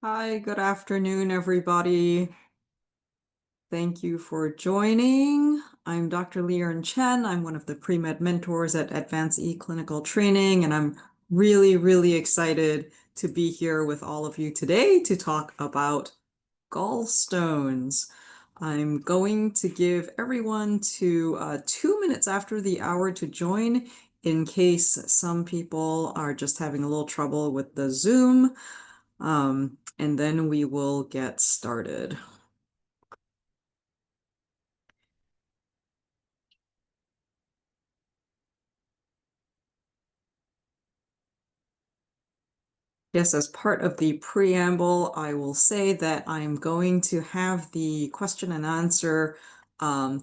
Hi, good afternoon, everybody. Thank you for joining. I'm Dr. Ern Chen. I'm one of the pre-med mentors at Advanced eClinical Training, and I'm really excited to be here with all of you today to talk about gallstones. I'm going to give everyone to 2 minutes after the hour to join in case some people are just having a little trouble with the Zoom. And then we will get started. Yes, as part of the preamble, I will say that I'm going to have the question and answer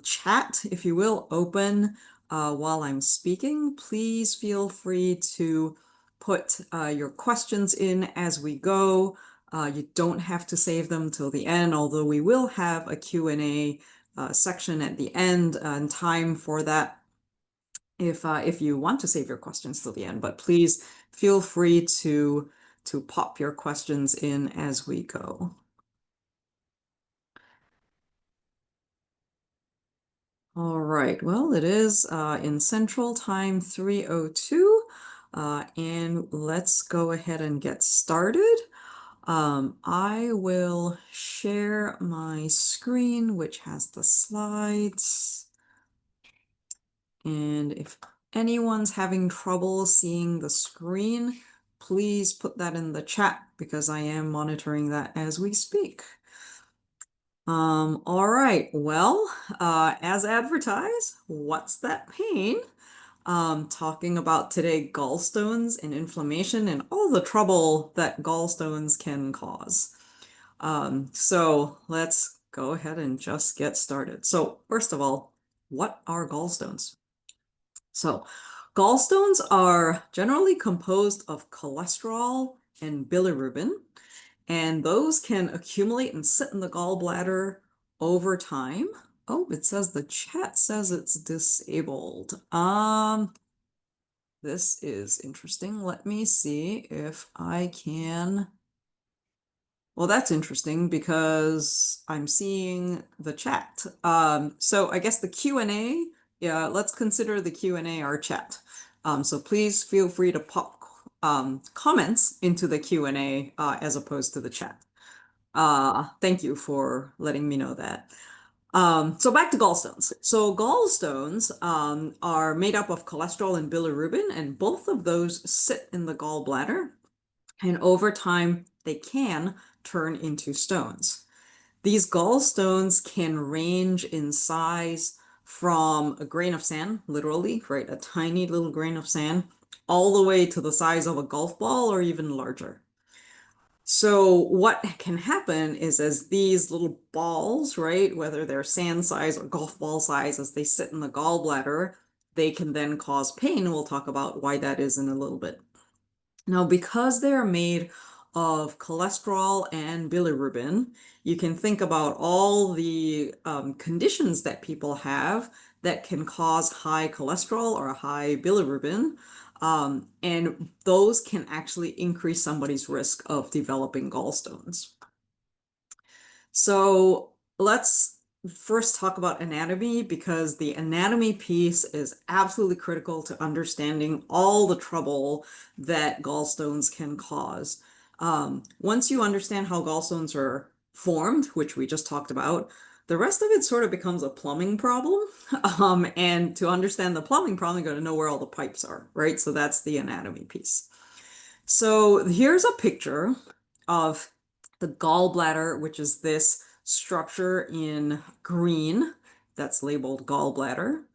chat, if you will, open while I'm speaking. Please feel free to put your questions in as we go. You don't have to save them till the end, although we will have a Q&A section at the end and time for that if you want to save your questions till the end, but please feel free to pop your questions in as we go. All right, well, it is in Central Time 3:02, and let's go ahead and get started. I will share my screen, which has the slides. And if anyone's having trouble seeing the screen, please put that in the chat because I am monitoring that as we speak. All right, well, as advertised, what's that pain? Talking about today gallstones and inflammation and all the trouble that gallstones can cause. So let's go ahead and just get started. So first of all, what are gallstones? So, gallstones are generally composed of cholesterol and bilirubin, and those can accumulate and sit in the gallbladder over time. Oh, it says the chat says it's disabled. This is interesting. Let me see if I can. Well, that's interesting because I'm seeing the chat. So I guess the Q&A, yeah, let's consider the Q&A our chat. So please feel free to pop comments into the Q&A as opposed to the chat. Thank you for letting me know that. So back to gallstones. So gallstones are made up of cholesterol and bilirubin, and both of those sit in the gallbladder. And over time, they can turn into stones. These gallstones can range in size from a grain of sand, literally, right? A tiny little grain of sand, all the way to the size of a golf ball or even larger. So what can happen is as these little balls, right, whether they're sand size or golf ball size, as they sit in the gallbladder, they can then cause pain. And we'll talk about why that is in a little bit. Now, because they're made of cholesterol and bilirubin, you can think about all the conditions that people have that can cause high cholesterol or high bilirubin. And those can actually increase somebody's risk of developing gallstones. So let's first talk about anatomy because the anatomy piece is absolutely critical to understanding all the trouble that gallstones can cause. Once you understand how gallstones are formed, which we just talked about, the rest of it sort of becomes a plumbing problem. And to understand the plumbing problem, you got to know where all the pipes are, right? So that's the anatomy piece. So here's a picture of the gallbladder, which is this structure in green that's labeled gallbladder.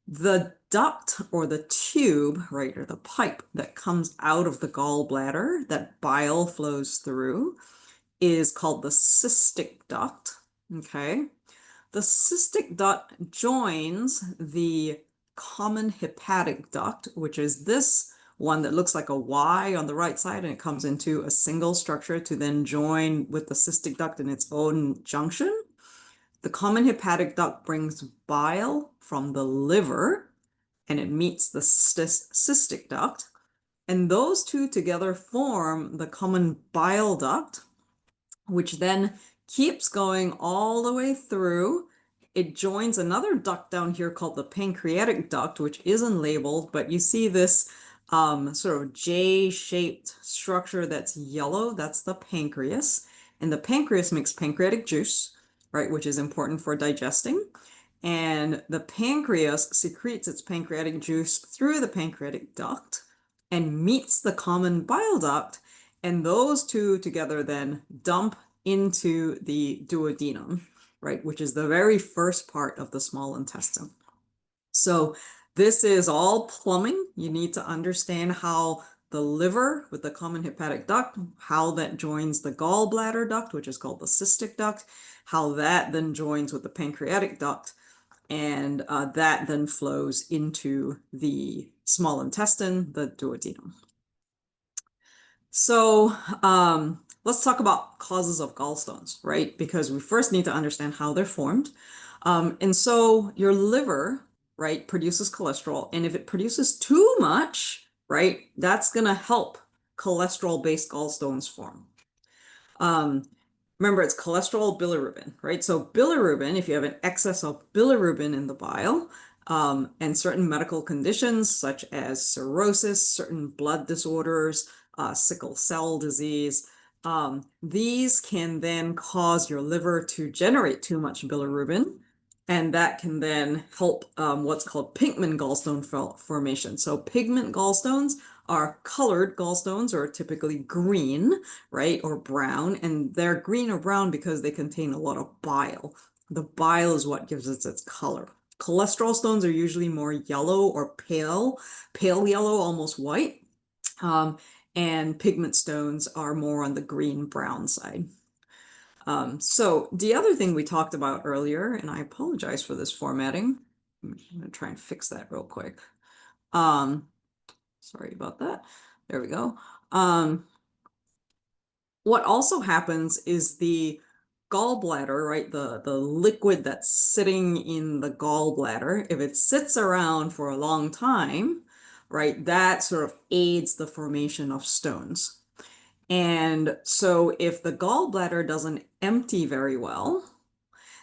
The duct or the tube, right, or the pipe that comes out of the gallbladder that bile flows through is called the cystic duct. Okay. The cystic duct joins the common hepatic duct, which is this one that looks like a Y on the right side, and it comes into a single structure to then join with the cystic duct in its own junction. The common hepatic duct brings bile from the liver, and it meets the cystic duct. And those two together form the common bile duct, which then keeps going all the way through. It joins another duct down here called the pancreatic duct, which isn't labeled, but you see this sort of J-shaped structure that's yellow. That's the pancreas. And the pancreas makes pancreatic juice, right, which is important for digesting. And the pancreas secretes its pancreatic juice through the pancreatic duct and meets the common bile duct. And those two together then dump into the duodenum, right, which is the very first part of the small intestine. So this is all plumbing. You need to understand how the liver with the common hepatic duct, how that joins the gallbladder duct, which is called the cystic duct, how that then joins with the pancreatic duct, and that then flows into the small intestine, the duodenum. So let's talk about causes of gallstones, right? Because we first need to understand how they're formed. And so your liver, right, produces cholesterol. And if it produces too much, right, that's going to help cholesterol-based gallstones form. Remember, it's cholesterol, bilirubin, right? So bilirubin, if you have an excess of bilirubin in the bile, and certain medical conditions such as cirrhosis, certain blood disorders, sickle cell disease, these can then cause your liver to generate too much bilirubin, and that can then help what's called pigment gallstone formation. So pigment gallstones are colored gallstones, or typically green, right, or brown, and they're green or brown because they contain a lot of bile. The bile is what gives it its color. Cholesterol stones are usually more yellow or pale yellow, almost white. And pigment stones are more on the green-brown side. So the other thing we talked about earlier, and I apologize for this formatting. I'm gonna try and fix that real quick. Sorry about that. There we go. What also happens is the gallbladder, right? The liquid that's sitting in the gallbladder, if it sits around for a long time, right, that sort of aids the formation of stones. And so if the gallbladder doesn't empty very well,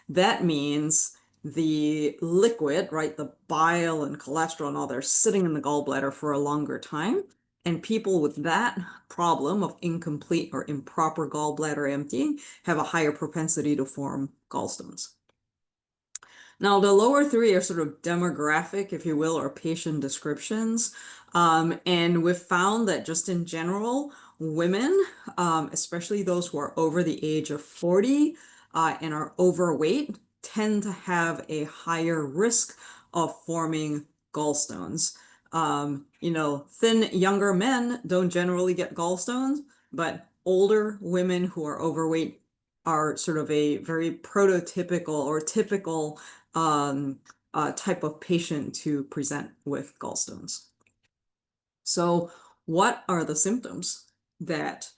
that means the liquid, right, the bile and cholesterol and all, they're sitting in the gallbladder for a longer time. And people with that problem of incomplete or improper gallbladder emptying have a higher propensity to form gallstones. Now, the lower three are sort of demographic, if you will, or patient descriptions. And we've found that just in general, women, especially those who are over the age of 40 and are overweight, tend to have a higher risk of forming gallstones. Thin younger men don't generally get gallstones, but older women who are overweight are sort of a very prototypical or typical type of patient to present with gallstones. So what are the symptoms that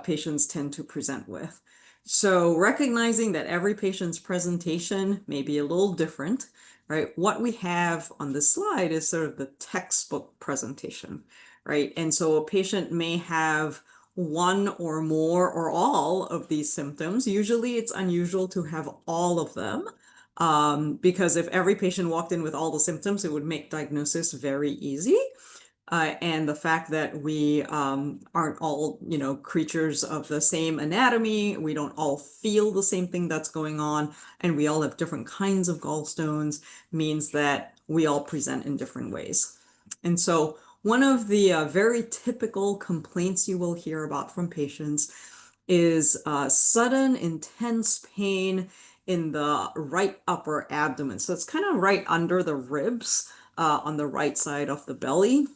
patients tend to present with? So recognizing that every patient's presentation may be a little different, right? What we have on this slide is sort of the textbook presentation, right? And so a patient may have one or more or all of these symptoms. Usually it's unusual to have all of them, because if every patient walked in with all the symptoms, it would make diagnosis very easy. And the fact that we aren't all, creatures of the same anatomy, we don't all feel the same thing that's going on, and we all have different kinds of gallstones, means that we all present in different ways. And so one of the very typical complaints you will hear about from patients is sudden intense pain in the right upper abdomen. So it's kind of right under the ribs on the right side of the belly.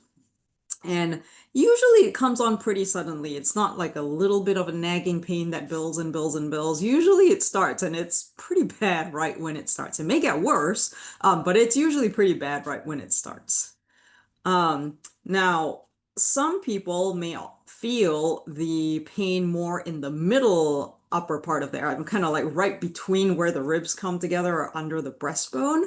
And usually it comes on pretty suddenly. It's not like a little bit of a nagging pain that builds and builds and builds. Usually it starts, and it's pretty bad right when it starts. It may get worse, but it's usually pretty bad right when it starts. Now, some people may feel the pain more in the middle upper part of the abdomen, kind of like right between where the ribs come together or under the breastbone.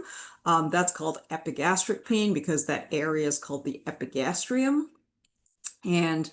That's called epigastric pain because that area is called the epigastrium. And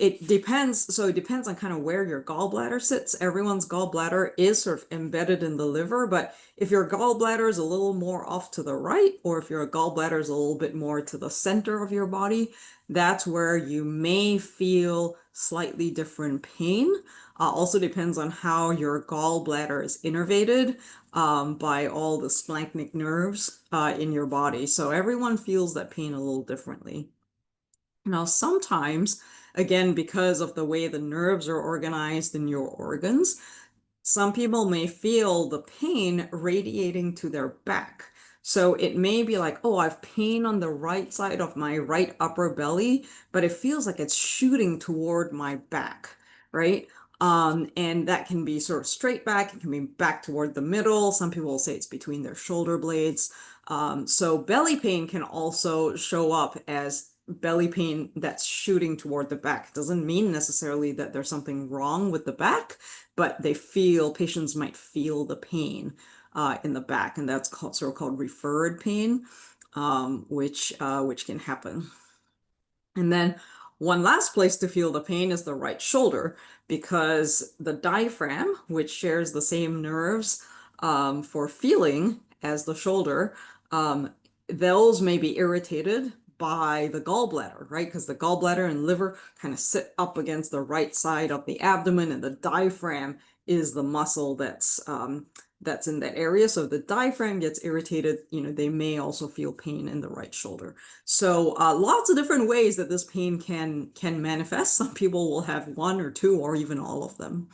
it depends. So it depends on kind of where your gallbladder sits. Everyone's gallbladder is sort of embedded in the liver, but if your gallbladder is a little more off to the right, or if your gallbladder is a little bit more to the center of your body, that's where you may feel slightly different pain. Also depends on how your gallbladder is innervated by all the splanchnic nerves in your body. So everyone feels that pain a little differently. Now, sometimes, again, because of the way the nerves are organized in your organs, some people may feel the pain radiating to their back. So it may be like, oh, I have pain on the right side of my right upper belly, but it feels like it's shooting toward my back, right? And that can be sort of straight back, it can be back toward the middle. Some people will say it's between their shoulder blades. So belly pain can also show up as belly pain that's shooting toward the back. It doesn't mean necessarily that there's something wrong with the back, but patients might feel the pain in the back, and that's so-called referred pain, which can happen. And then one last place to feel the pain is the right shoulder, because the diaphragm, which shares the same nerves for feeling as the shoulder, those may be irritated by the gallbladder, right? Because the gallbladder and liver kind of sit up against the right side of the abdomen, and the diaphragm is the muscle that's in that area. So if the diaphragm gets irritated, they may also feel pain in the right shoulder. So lots of different ways that this pain can manifest. Some people will have one or two or even all of them.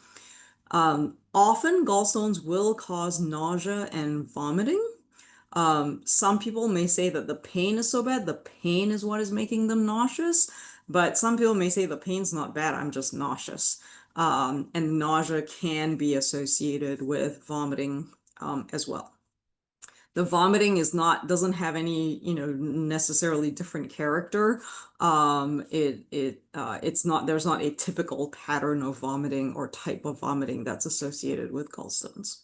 Often gallstones will cause nausea and vomiting. Some people may say that the pain is so bad, the pain is what is making them nauseous, but some people may say the pain's not bad, I'm just nauseous. And nausea can be associated with vomiting as well. The vomiting doesn't have any, necessarily different character. There's not a typical pattern of vomiting or type of vomiting that's associated with gallstones.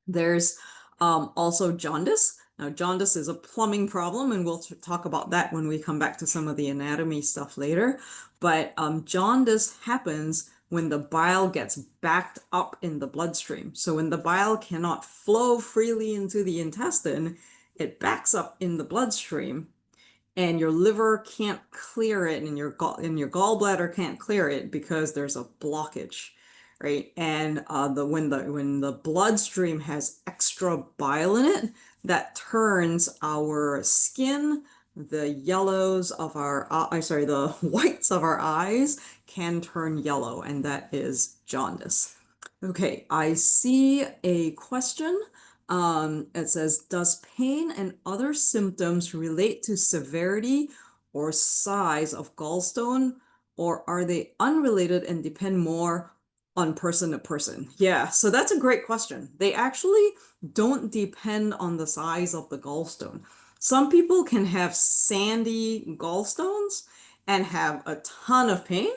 There's also jaundice. Now, jaundice is a plumbing problem, and we'll talk about that when we come back to some of the anatomy stuff later. But jaundice happens when the bile gets backed up in the bloodstream. So when the bile cannot flow freely into the intestine, it backs up in the bloodstream, and your liver can't clear it, and your gallbladder can't clear it because there's a blockage, right? And when the bloodstream has extra bile in it, that turns our skin, the whites of our eyes can turn yellow, and that is jaundice. Okay, I see a question. It says, does pain and other symptoms relate to severity or size of gallstone, or are they unrelated and depend more on person to person? Yeah, so that's a great question. They actually don't depend on the size of the gallstone. Some people can have sandy gallstones and have a ton of pain.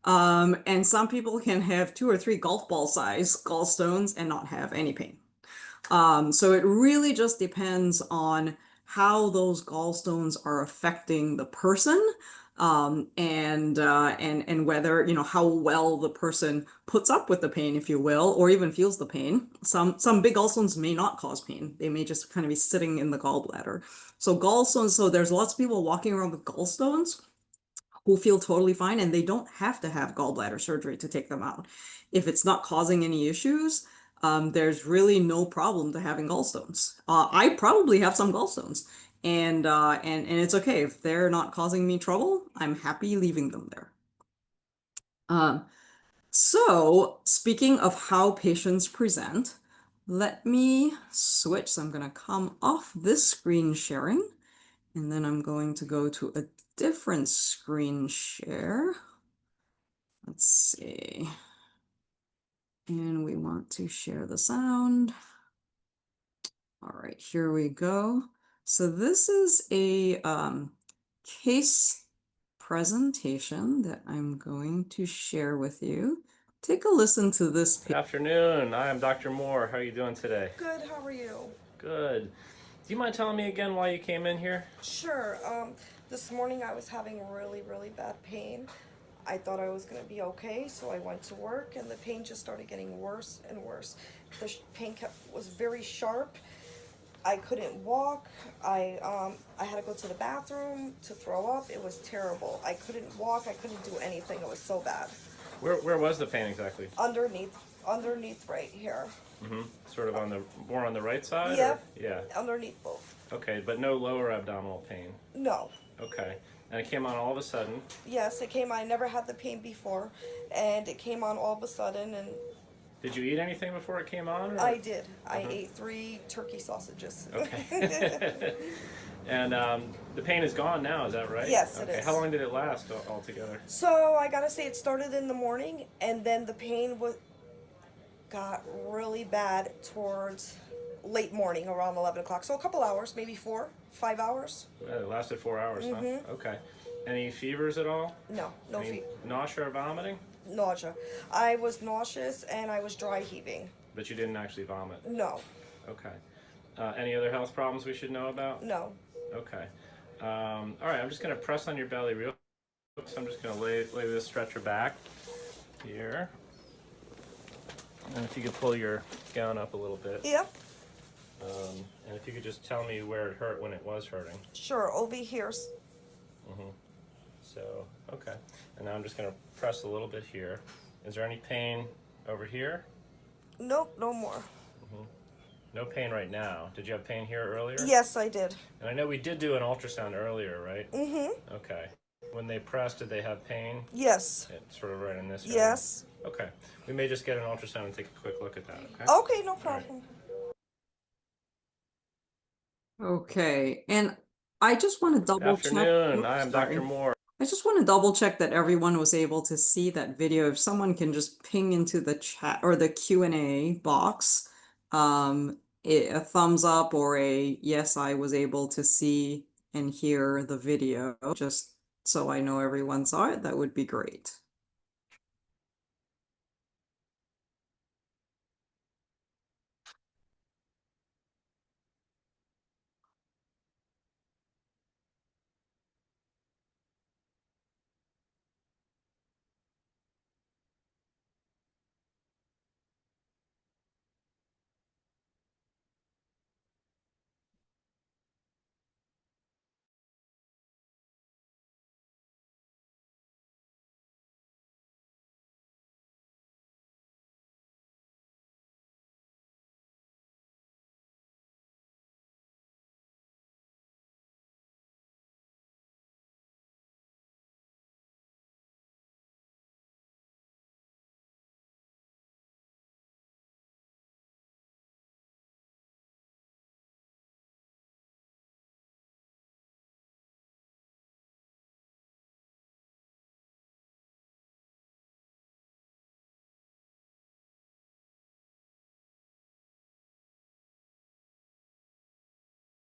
And some people can have 2 or 3 golf ball size gallstones and not have any pain. So it really just depends on how those gallstones are affecting the person, and whether, how well the person puts up with the pain, if you will, or even feels the pain. Some big gallstones may not cause pain. They may just kind of be sitting in the gallbladder. So there's lots of people walking around with gallstones who feel totally fine, and they don't have to have gallbladder surgery to take them out. If it's not causing any issues, there's really no problem to having gallstones. I probably have some gallstones, and it's okay if they're not causing me trouble. I'm happy leaving them there. So speaking of how patients present, let me switch. So I'm going to come off this screen sharing, and then I'm going to go to a different screen share. Let's see. And we want to share the sound. All right, here we go. So this is a case presentation that I'm going to share with you. Take a listen to this. Good afternoon. I am Dr. Moore. How are you doing today? Good, how are you? Good. Do you mind telling me again why you came in here? Sure. This morning I was having really, really bad pain. I thought I was going to be okay, so I went to work, and the pain just started getting worse and worse. The pain was very sharp. I couldn't walk. I had to go to the bathroom to throw up. It was terrible. I couldn't walk. I couldn't do anything. It was so bad. Where was the pain exactly? Underneath right here. Sort of on the more on the right side? Yep. Or? Yeah. Underneath both. Okay, but no lower abdominal pain. No. Okay. And it came on all of a sudden. Yes, it came. I never had the pain before, and it came on all of a sudden, and Did you eat anything before it came on? Or? I did. I ate 3 turkey sausages. Okay. And the pain is gone now, is that right? Yes, okay. it is. How long did it last altogether? So I gotta say, it started in the morning, and then the pain got really bad towards late morning, around 11 o'clock. So a couple hours, maybe 4, 5 hours. It lasted 4 hours, huh? Okay. Any fevers at all? No, no Any fever. nausea or vomiting? Nausea. I was nauseous and I was dry heaving. But you didn't actually vomit? No, Okay. Any other health problems we should know about? no. Okay. All right, I'm just going to press on your belly real quick. So I'm just going to lay this stretcher back here. And if you could pull your gown up a little bit. Yep, And if you could just tell me where it hurt when it was hurting. sure. Over here. So, okay. And now I'm just going to press a little bit here. Is there any pain over here? Nope, no more. No pain right now. Did you have pain here earlier? Yes, I did. And I know we did do an ultrasound earlier, right? Mm-hmm. Okay. When they pressed, did they have pain? Yes. It's sort of right in this area? Yes. Okay. We may just get an ultrasound and take a quick look at that, okay? Okay, no problem. Okay, and I just want to Good double check. afternoon. Oops, I am sorry. Dr. Moore. I just want to double check that everyone was able to see that video. If someone can just ping into the chat or the Q&A box, a thumbs up or a yes, I was able to see and hear the video, just so I know everyone saw it, that would be great.